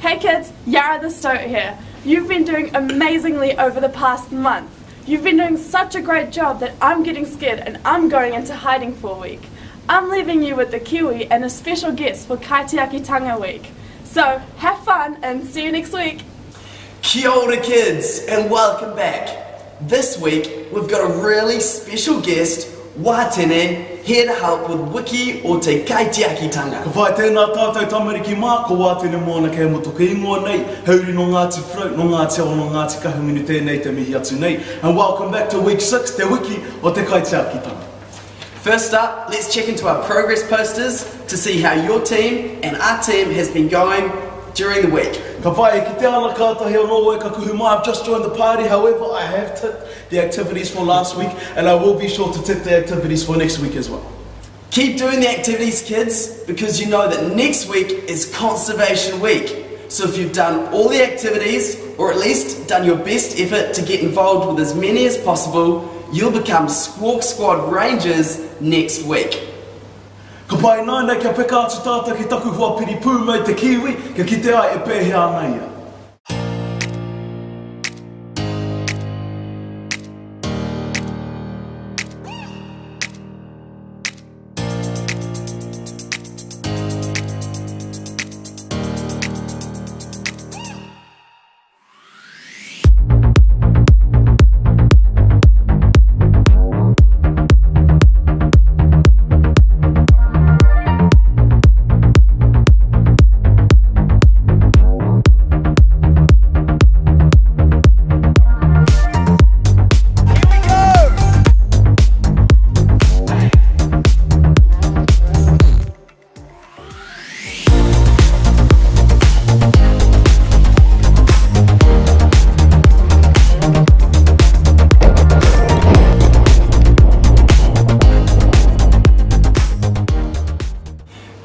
Hey kids, Yara the Stoat here. You've been doing amazingly over the past month. You've been doing such a great job that I'm getting scared and I'm going into hiding for a week. I'm leaving you with the Kiwi and a special guest for Kaitiakitanga week. So have fun and see you next week. Kia ora kids and welcome back. This week we've got a really special guest, Wātene, here to help with Wiki o te Kaitiakitanga. Ka whai tēnā tātou tamariki mā, ko Wātene mōna kei motoka ingoa nei, hauri no Ngāti Whare, no Ngāti Awa, no Ngāti Kahungunu tēnei te mihi atu nei. And welcome back to week 6, te Wiki o te Kaitiakitanga. First up, let's check into our progress posters to see how your team and our team has been going during the week. Ka whai ki te ana kātahi o Norway ka kuhu mai. I've just joined the party, however I have ticked the activities for last week and I will be sure to tick the activities for next week as well. Keep doing the activities kids, because you know that next week is Conservation Week. So if you've done all the activities, or at least done your best effort to get involved with as many as possible, you'll become Squawk Squad Rangers next week. Ka pai nānei kia peka atu tātou ki taku hua piri pū mai te kiwi, ka kite ai e pēhea nei ia.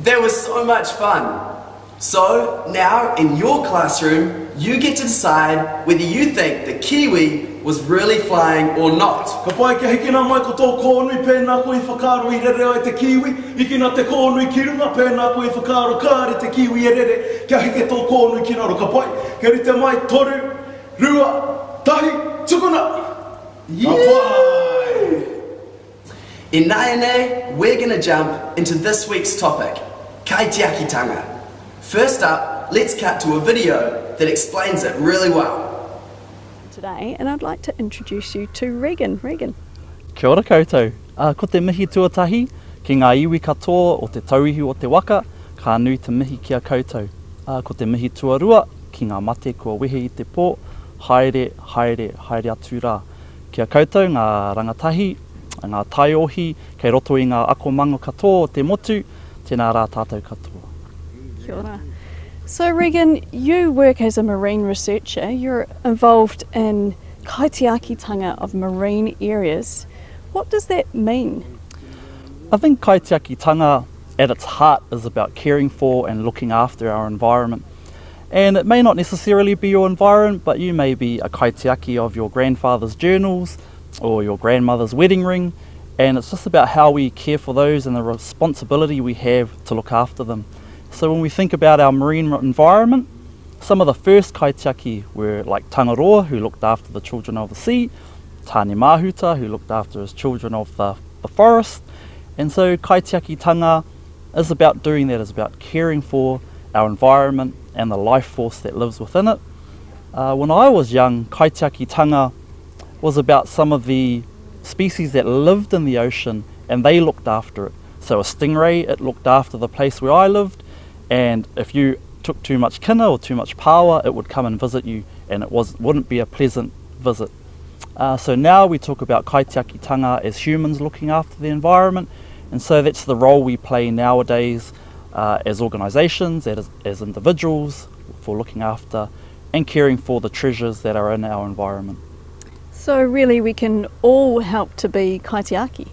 That was so much fun. So now in your classroom, you get to decide whether you think the Kiwi was really flying or not. Ka pai kia hikina mai ko tō kōnui pēnā koe I whakaaro I rere ai te kiwi, hikina te kōnui ki runga pēnā koe I whakaaro kāre te kiwi e rere, kia hike tō kōnui ki raro. Ka pai, kia rite mai toru, rua, tahi, tukuna. Yeah! In Naene, we're going to jump into this week's topic, Kaitiakitanga. First up, let's cut to a video that explains it really well. Today, and I'd like to introduce you to Regan. Regan. Kia ora koutou. Ko te mihi tuatahi, ki ngā iwi katoa o te tauihu o te waka, ka nui te mihi kia koutou. Ko te mihi tuarua, ki ngā mate kua wehe I te pō, haere, haere, haere atu rā. Kia koutou ngā rangatahi, ngā taiohi, kei roto I ngā ako mango katoa o te motu, tēnā rā tātou katoa. Kia ora. So Regan, you work as a marine researcher. You're involved in Kaitiakitanga of marine areas. What does that mean? I think Kaitiakitanga at its heart is about caring for and looking after our environment. And it may not necessarily be your environment, but you may be a kaitiaki of your grandfather's journals or your grandmother's wedding ring, and it's just about how we care for those and the responsibility we have to look after them. So when we think about our marine environment, some of the first kaitiaki were like Tangaroa, who looked after the children of the sea, Tāne Mahuta, who looked after his children of the forest, and so Kaitiakitanga is about doing that, is about caring for our environment and the life force that lives within it. When I was young, Kaitiakitanga was about some of the species that lived in the ocean and they looked after it. So a stingray, it looked after the place where I lived, and if you took too much kina or too much paua, it would come and visit you, and it wouldn't be a pleasant visit. So now we talk about Kaitiakitanga as humans looking after the environment, and so that's the role we play nowadays as organisations, as individuals, for looking after and caring for the treasures that are in our environment. So really we can all help to be kaitiaki.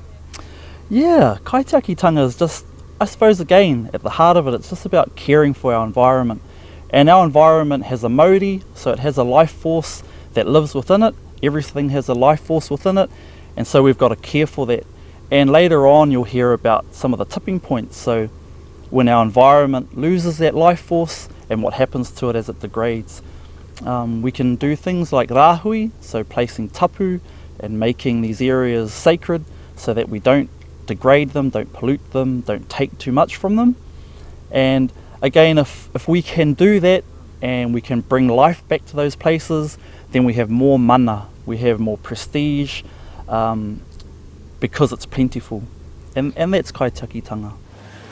Yeah, Kaitiakitanga is just, I suppose again, at the heart of it, it's just about caring for our environment. And our environment has a mauri, so it has a life force that lives within it. Everything has a life force within it, and so we've got to care for that. And later on you'll hear about some of the tipping points. So when our environment loses that life force and what happens to it as it degrades. We can do things like rāhui, so placing tapu and making these areas sacred so that we don't degrade them, don't pollute them, don't take too much from them. And again, if we can do that and we can bring life back to those places, then we have more mana, we have more prestige, because it's plentiful. And that's Kaitiakitanga.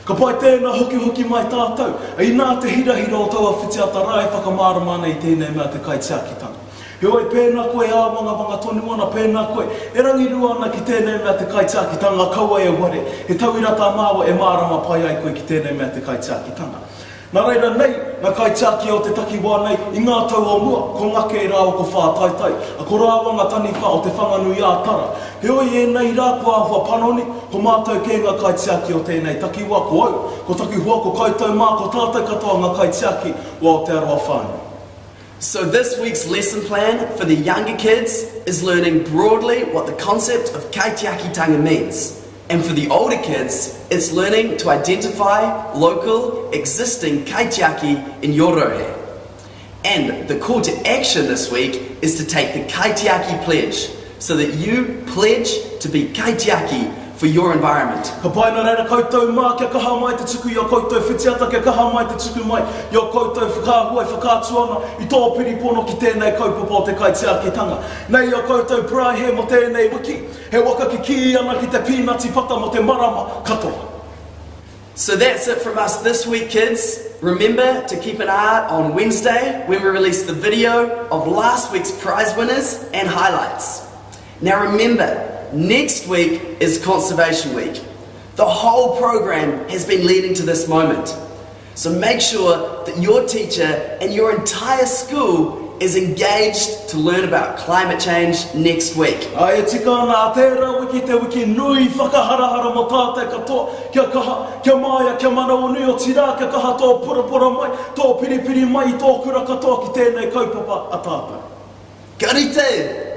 Ka pai tēnā hoki mai tātou, i nā te hira o taua whitiata rai whakamārama nei tēnei mea te Kaitiakitanga. He oi pēnā koe āwanga tonu ana pēnā koe, e rangirua ana ki tēnei mea te Kaitiakitanga kaua e ware, he tauirata māua e mārama pai ai koe ki tēnei mea te Kaitiakitanga. Nā reira nei, ngā kaitiaki o te takiwā nei, i ngā tau o mua, ko ngake e rāo ko whātaitai, a ko rāwanga tani wha o te whanganui ātara. He oi e nei rā ko āhua panoni, ko mātou kē ngā kaitiaki o tēnei takiwā ko au, ko takihua ko koutou mā, ko tātou katoa ngā kaitiaki o te aroa whānui. So this week's lesson plan for the younger kids is learning broadly what the concept of Kaitiakitanga means. And for the older kids, it's learning to identify local, existing kaitiaki in your rohe. And the call to action this week is to take the Kaitiaki pledge, so that you pledge to be kaitiaki for your environment. Ka pai nā reira koutou mā, kia kaha mai te tuku i a koutou whitiata, kia kaha mai te tuku mai i a koutou whakāhua i whakātuana i tō piripono ki tēnei kaupapa o te Kaitiakitanga. Nei a koutou prahe mo tēnei Wiki, he waka ki ana ki te pīnati pata mo te marama katoa. So that's it from us this week, kids. Remember to keep an eye out on Wednesday when we release the video of last week's prize winners and highlights. Now remember, next week is Conservation Week. The whole program has been leading to this moment. So make sure that your teacher and your entire school is engaged to learn about climate change next week. Ai e tika nā tērā wiki te wiki nui whakaharahara mo tātai katoa, kia kaha, kia maia, kia mana o nui o tirā, kia kaha tō pura mai, tō piripiri mai, tō kura katoa ki tēnei kaupapa a tātou. Ka rite!